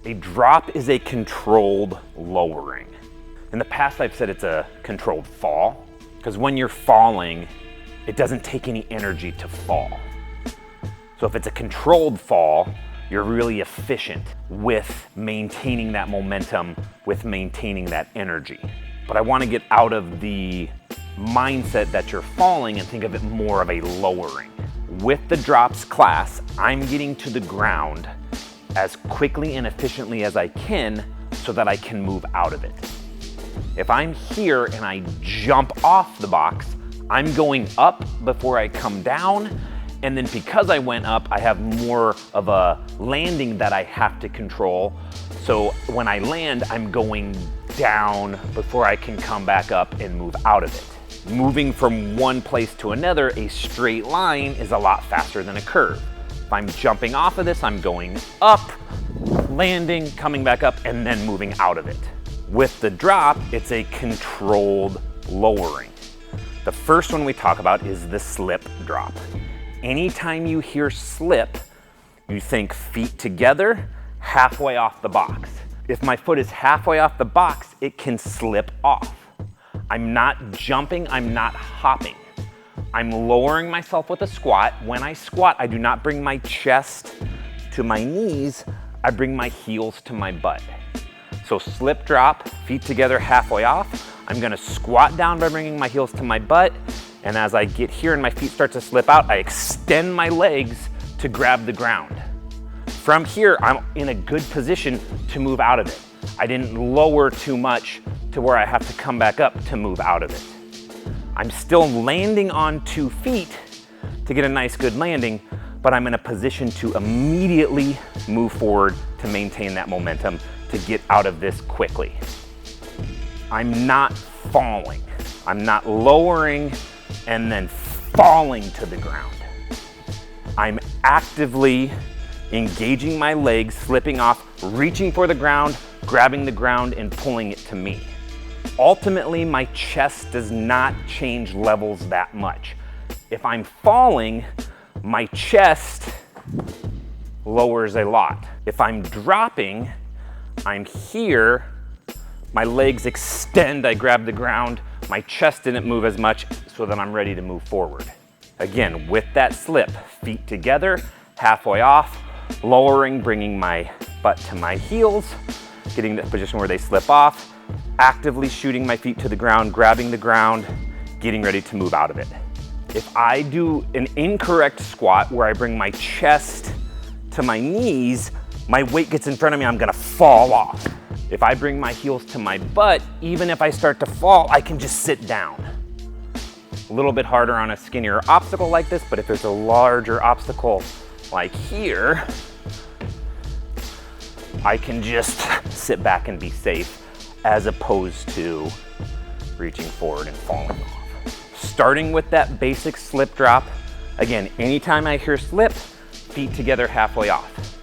A drop is a controlled lowering. In the past, I've said it's a controlled fall, because when you're falling, it doesn't take any energy to fall. So if it's a controlled fall, you're really efficient with maintaining that momentum, with maintaining that energy. But I want to get out of the mindset that you're falling and think of it more of a lowering. With the drops class, I'm getting to the ground as quickly and efficiently as I can so that I can move out of it. If I'm here and I jump off the box, I'm going up before I come down, and then because I went up, I have more of a landing that I have to control. So when I land, I'm going down before I can come back up and move out of it. Moving from one place to another, a straight line is a lot faster than a curve. If I'm jumping off of this, I'm going up, landing, coming back up, and then moving out of it. With the drop, it's a controlled lowering. The first one we talk about is the slip drop. Anytime you hear slip, you think feet together, halfway off the box. If my foot is halfway off the box, it can slip off. I'm not jumping, I'm not hopping. I'm lowering myself with a squat. When I squat, I do not bring my chest to my knees, I bring my heels to my butt. So slip drop, feet together, halfway off. I'm gonna squat down by bringing my heels to my butt, and as I get here and my feet start to slip out, I extend my legs to grab the ground. From here, I'm in a good position to move out of it. I didn't lower too much to where I have to come back up to move out of it. I'm still landing on 2 feet to get a nice good landing, but I'm in a position to immediately move forward to maintain that momentum to get out of this quickly. I'm not falling. I'm not lowering and then falling to the ground. I'm actively engaging my legs, slipping off, reaching for the ground, grabbing the ground and pulling it to me. Ultimately, my chest does not change levels that much. If I'm falling, my chest lowers a lot. If I'm dropping, I'm here, my legs extend, I grab the ground, my chest didn't move as much so that I'm ready to move forward. Again, with that slip, feet together, halfway off, lowering, bringing my butt to my heels, getting the position where they slip off, actively shooting my feet to the ground, grabbing the ground, getting ready to move out of it. If I do an incorrect squat where I bring my chest to my knees, my weight gets in front of me, I'm gonna fall off. If I bring my heels to my butt, even if I start to fall, I can just sit down. A little bit harder on a skinnier obstacle like this, but if there's a larger obstacle like here, I can just sit back and be safe as opposed to reaching forward and falling off. Starting with that basic slip drop, again, anytime I hear slip, feet together, halfway off.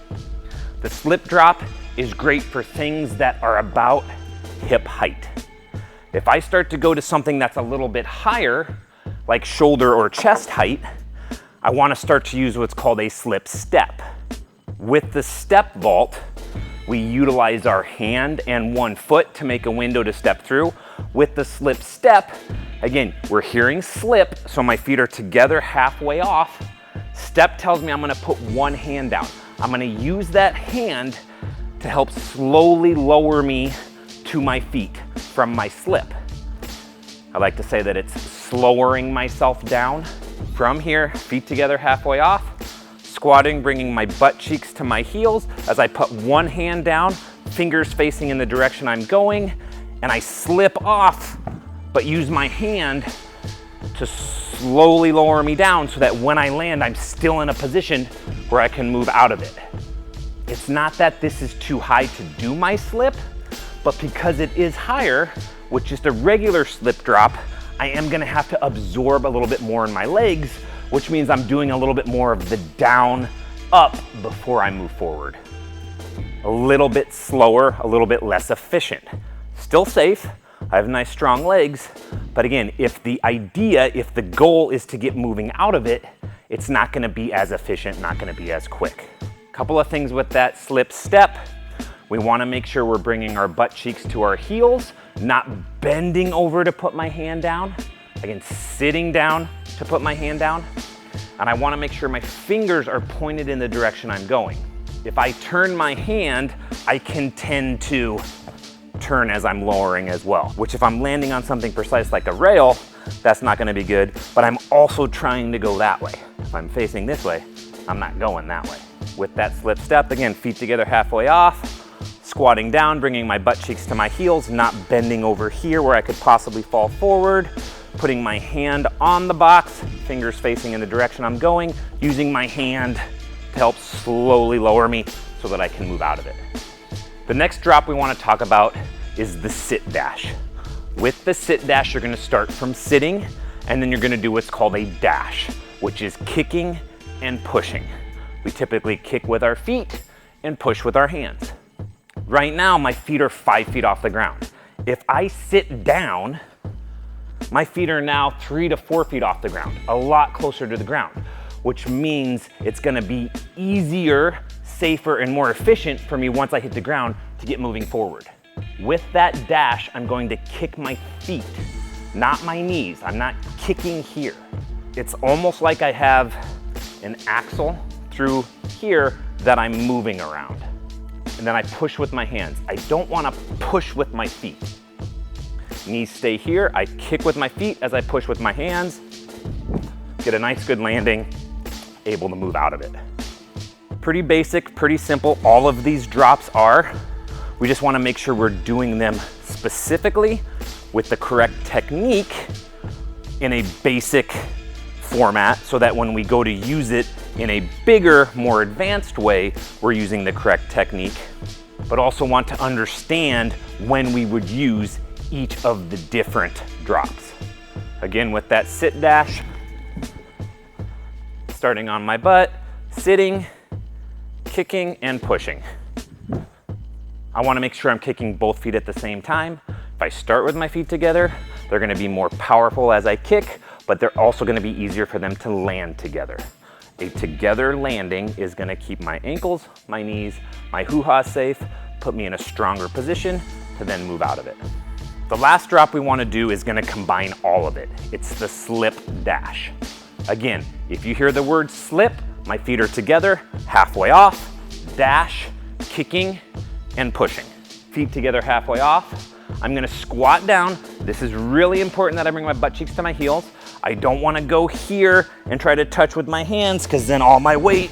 The slip drop is great for things that are about hip height. If I start to go to something that's a little bit higher, like shoulder or chest height, I want to start to use what's called a slip step. With the step vault, we utilize our hand and 1 foot to make a window to step through. With the slip step, again, we're hearing slip, so my feet are together halfway off. Step tells me I'm gonna put 1 hand down. I'm gonna use that hand to help slowly lower me to my feet from my slip. I like to say that it's slowing myself down. From here, feet together halfway off, squatting, bringing my butt cheeks to my heels as I put 1 hand down, fingers facing in the direction I'm going, and I slip off, but use my hand to slowly lower me down so that when I land, I'm still in a position where I can move out of it. It's not that this is too high to do my slip, but because it is higher, with just a regular slip drop, I am gonna have to absorb a little bit more in my legs, which means I'm doing a little bit more of the down, up before I move forward. A little bit slower, a little bit less efficient. Still safe, I have nice strong legs, but again, if the goal is to get moving out of it, it's not gonna be as efficient, not gonna be as quick. Couple of things with that slip step. We want to make sure we're bringing our butt cheeks to our heels, not bending over to put my hand down. Again, sitting down to put my hand down. And I want to make sure my fingers are pointed in the direction I'm going. If I turn my hand, I can tend to turn as I'm lowering as well, which if I'm landing on something precise like a rail, that's not going to be good, but I'm also trying to go that way. If I'm facing this way, I'm not going that way. With that slip step, again, feet together halfway off, squatting down, bringing my butt cheeks to my heels, not bending over here where I could possibly fall forward, putting my hand on the box, fingers facing in the direction I'm going, using my hand to help slowly lower me so that I can move out of it. The next drop we want to talk about is the sit dash. With the sit dash, you're going to start from sitting, and then you're going to do what's called a dash, which is kicking and pushing. We typically kick with our feet and push with our hands. Right now, my feet are 5 feet off the ground. If I sit down, my feet are now 3 to 4 feet off the ground, a lot closer to the ground, which means it's going to be easier, safer, and more efficient for me once I hit the ground to get moving forward. With that dash, I'm going to kick my feet, not my knees. I'm not kicking here. It's almost like I have an axle through here that I'm moving around. And then I push with my hands. I don't want to push with my feet. Knees stay here. I kick with my feet as I push with my hands. Get a nice good landing, able to move out of it. Pretty basic, pretty simple. All of these drops are. We just want to make sure we're doing them specifically with the correct technique in a basic format so that when we go to use it in a bigger, more advanced way, we're using the correct technique, but also want to understand when we would use each of the different drops. Again, with that sit dash, starting on my butt, sitting, kicking, and pushing. I want to make sure I'm kicking both feet at the same time. If I start with my feet together, they're going to be more powerful as I kick, but they're also going to be easier for them to land together. A together landing is going to keep my ankles, my knees, my hoo-ha safe, put me in a stronger position to then move out of it. The last drop we want to do is going to combine all of it. It's the slip dash. Again, if you hear the word slip, my feet are together, halfway off, dash, kicking, and pushing. Feet together halfway off. I'm gonna squat down. This is really important that I bring my butt cheeks to my heels. I don't wanna go here and try to touch with my hands because then all my weight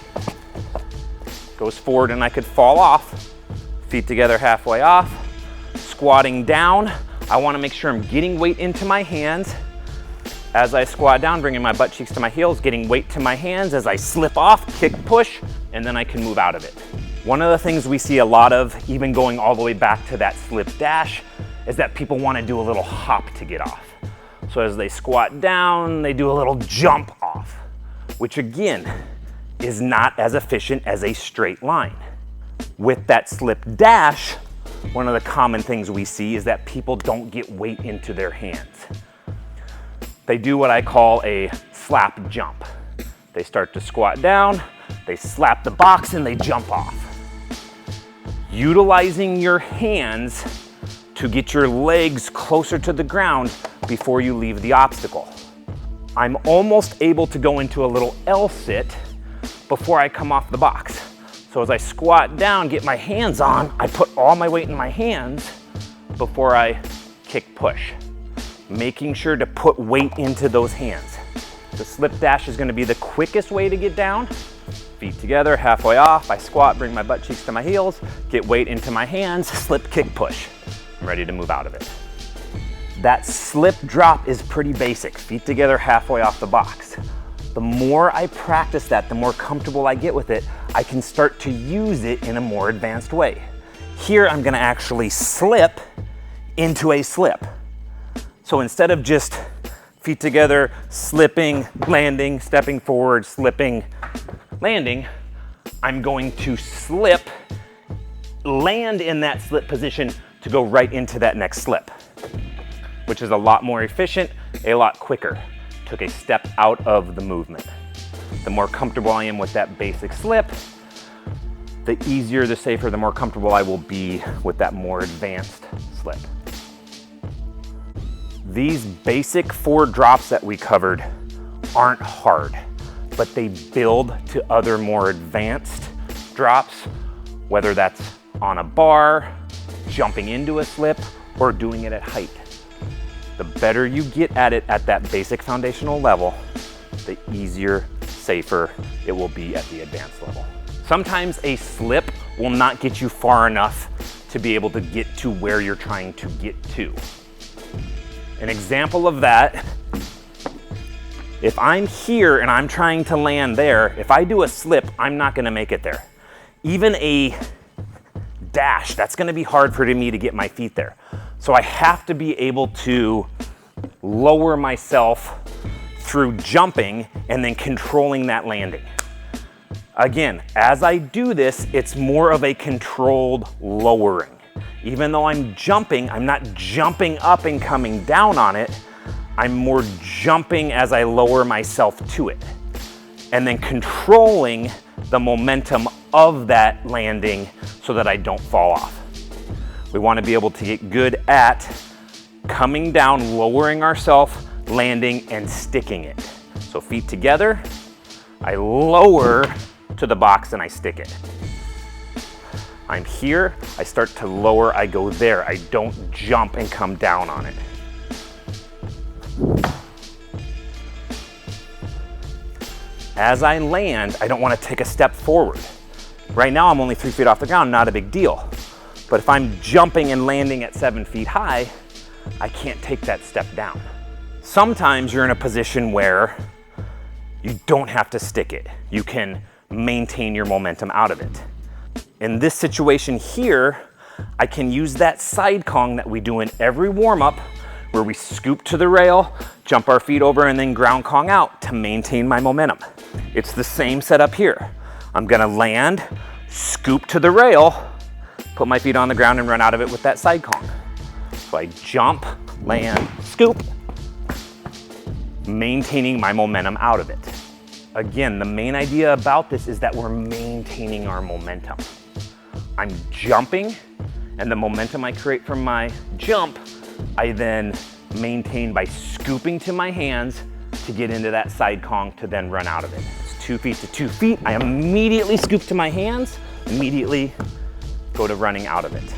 goes forward and I could fall off. Feet together halfway off. Squatting down. I wanna make sure I'm getting weight into my hands. As I squat down, bringing my butt cheeks to my heels, getting weight to my hands as I slip off, kick, push, and then I can move out of it. One of the things we see a lot of, even going all the way back to that slip dash, is that people want to do a little hop to get off. So as they squat down, they do a little jump off, which again, is not as efficient as a straight line. With that slip dash, one of the common things we see is that people don't get weight into their hands. They do what I call a slap jump. They start to squat down, they slap the box, and they jump off. Utilizing your hands to get your legs closer to the ground before you leave the obstacle. I'm almost able to go into a little L sit before I come off the box. So as I squat down, get my hands on, I put all my weight in my hands before I kick push. Making sure to put weight into those hands. The slip dash is gonna be the quickest way to get down. Feet together, halfway off, I squat, bring my butt cheeks to my heels, get weight into my hands, slip, kick, push. I'm ready to move out of it. That slip drop is pretty basic, feet together, halfway off the box. The more I practice that, the more comfortable I get with it, I can start to use it in a more advanced way. Here, I'm gonna actually slip into a slip. So instead of just feet together, slipping, landing, stepping forward, slipping, landing, I'm going to slip, land in that slip position to go right into that next slip, which is a lot more efficient, a lot quicker. Took a step out of the movement. The more comfortable I am with that basic slip, the easier, the safer, the more comfortable I will be with that more advanced slip. These basic 4 drops that we covered aren't hard, but they build to other more advanced drops, whether that's on a bar, jumping into a slip, or doing it at height. The better you get at it at that basic foundational level, the easier, safer it will be at the advanced level. Sometimes a slip will not get you far enough to be able to get to where you're trying to get to. An example of that, if I'm here and I'm trying to land there, if I do a slip, I'm not gonna make it there. Even a dash, that's gonna be hard for me to get my feet there. So I have to be able to lower myself through jumping and then controlling that landing. Again, as I do this, it's more of a controlled lowering. Even though I'm jumping, I'm not jumping up and coming down on it. I'm more jumping as I lower myself to it. And then controlling the momentum of that landing so that I don't fall off. We want to be able to get good at coming down, lowering ourselves, landing, and sticking it. So feet together, I lower to the box and I stick it. I'm here, I start to lower, I go there. I don't jump and come down on it. As I land, I don't want to take a step forward. Right now I'm only 3 feet off the ground, not a big deal. But if I'm jumping and landing at 7 feet high, I can't take that step down. Sometimes you're in a position where you don't have to stick it. You can maintain your momentum out of it. In this situation here, I can use that side Kong that we do in every warm-up where we scoop to the rail, jump our feet over, and then ground Kong out to maintain my momentum. It's the same setup here. I'm gonna land, scoop to the rail, put my feet on the ground and run out of it with that side Kong. So I jump, land, scoop, maintaining my momentum out of it. Again, the main idea about this is that we're maintaining our momentum. I'm jumping, and the momentum I create from my jump, I then maintain by scooping to my hands to get into that side Kong to then run out of it. It's 2 feet to 2 feet. I immediately scoop to my hands, immediately go to running out of it.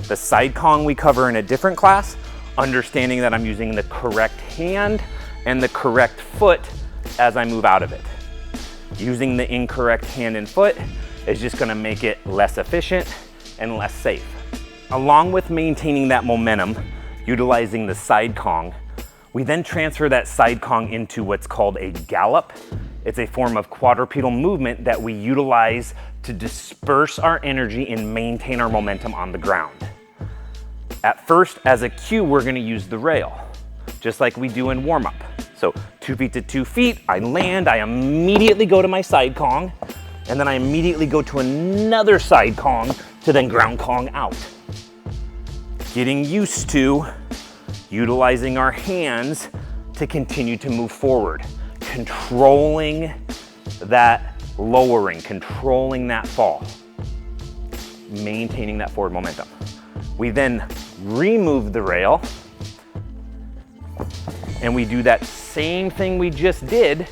The side Kong we cover in a different class, understanding that I'm using the correct hand and the correct foot as I move out of it. Using the incorrect hand and foot is just gonna make it less efficient and less safe. Along with maintaining that momentum, utilizing the side Kong, we then transfer that side Kong into what's called a gallop. It's a form of quadrupedal movement that we utilize to disperse our energy and maintain our momentum on the ground. At first, as a cue, we're gonna use the rail, just like we do in warm-up. So 2 feet to 2 feet, I land, I immediately go to my side Kong, and then I immediately go to another side Kong to then ground Kong out. Getting used to utilizing our hands to continue to move forward, controlling that lowering, controlling that fall, maintaining that forward momentum. We then remove the rail and we do that same thing we just did,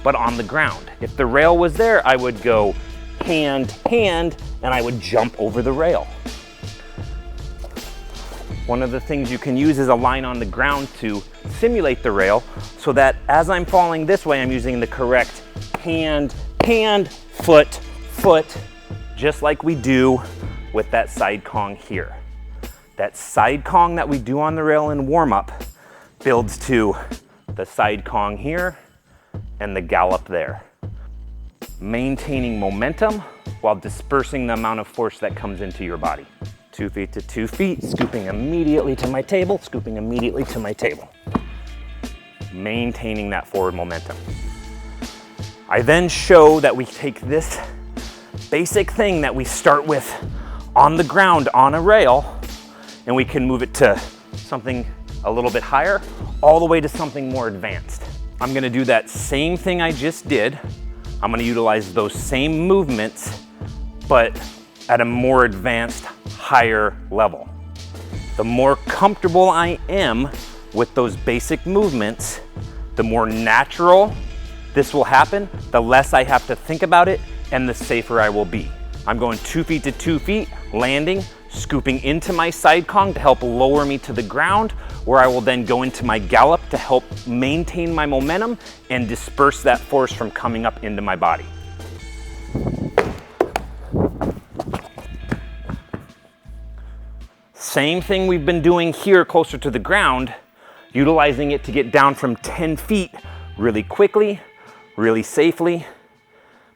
but on the ground. If the rail was there, I would go hand, hand, and I would jump over the rail. One of the things you can use is a line on the ground to simulate the rail so that as I'm falling this way, I'm using the correct hand, hand, foot, foot, just like we do with that side Kong here. That side Kong that we do on the rail in warm-up builds to the side Kong here and the gallop there. Maintaining momentum while dispersing the amount of force that comes into your body. 2 feet to 2 feet, scooping immediately to my table, scooping immediately to my table. Maintaining that forward momentum. I then show that we take this basic thing that we start with on the ground on a rail, and we can move it to something a little bit higher, all the way to something more advanced. I'm gonna do that same thing I just did. I'm gonna utilize those same movements but at a more advanced, higher level. The more comfortable I am with those basic movements, the more natural this will happen, the less I have to think about it, and the safer I will be. I'm going 2 feet to 2 feet, landing, scooping into my side Kong to help lower me to the ground, where I will then go into my gallop to help maintain my momentum and disperse that force from coming up into my body. Same thing we've been doing here closer to the ground, utilizing it to get down from 10 feet really quickly, really safely,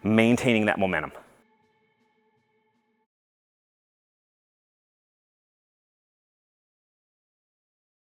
maintaining that momentum.